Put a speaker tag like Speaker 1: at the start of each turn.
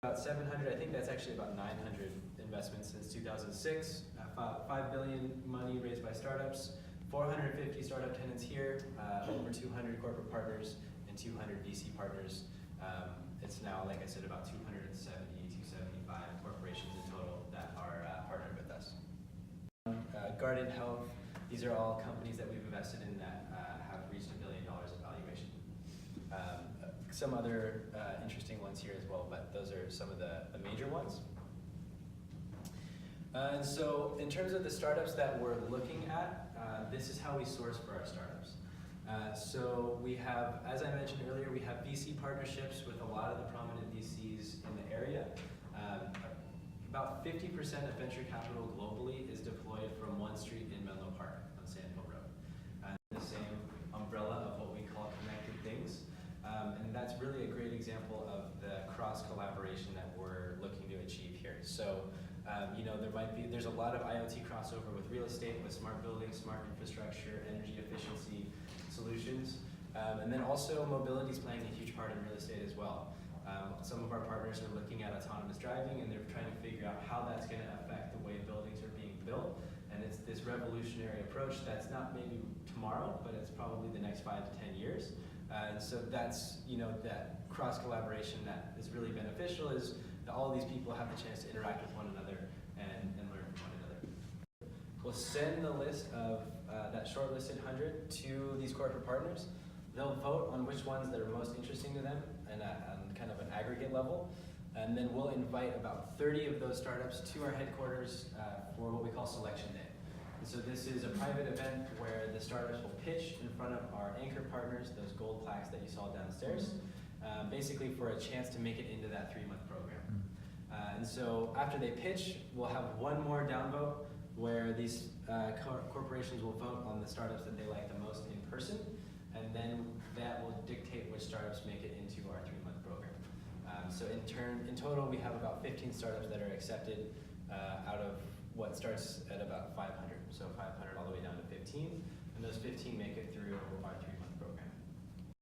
Speaker 1: About 700, I think that's actually about 900 investments since 2006. 5 billion money raised by startups, 450 startup tenants here, over 200 corporate partners and 200 VC partners. It's now, like I said, about 270, 275 corporations in total that are partnered with us. Guarded Health, these are all companies that we've invested in that have reached $1 billion of valuation. Some other interesting ones here as well, but those are some of the major ones. And so in terms of the startups that we're looking at, this is how we source for our startups. So we have, as I mentioned earlier, we have VC partnerships with a lot of the prominent VCs in the area. About 50% of venture capital globally is deployed from one street in Menlo Park on Sand Hill Road. The same umbrella of what we call connected things. And that's really a great example of the cross-collaboration that we're looking to achieve here. So, you know, there's a lot of IoT crossover with real estate, with smart buildings, smart infrastructure, energy efficiency solutions. And then also mobility is playing a huge part in real estate as well. Some of our partners are looking at autonomous driving, and they're trying to figure out how that's going to affect the way buildings are being built. And it's this revolutionary approach that's not maybe tomorrow, but it's probably the next 5 to 10 years. And so that's, you know, that cross-collaboration that is really beneficial is that all of these people have the chance to interact with one another and learn from one another. We'll send the list of that shortlisted 100 to these corporate partners. They'll vote on which ones that are most interesting to them and on kind of an aggregate level. And then we'll invite about 30 of those startups to our headquarters for what we call Selection Day. And so this is a private event where the startups will pitch in front of our anchor partners, those gold plaques that you saw downstairs, basically for a chance to make it into that 3-month program. And so after they pitch, we'll have one more downvote where these corporations will vote on the startups that they like the most in person, and then that will dictate which startups make it into our 3-month program. So in total, we have about 15 startups that are accepted out of what starts at about 500. So 500 all the way down to 15, and those 15 make it through our 3-month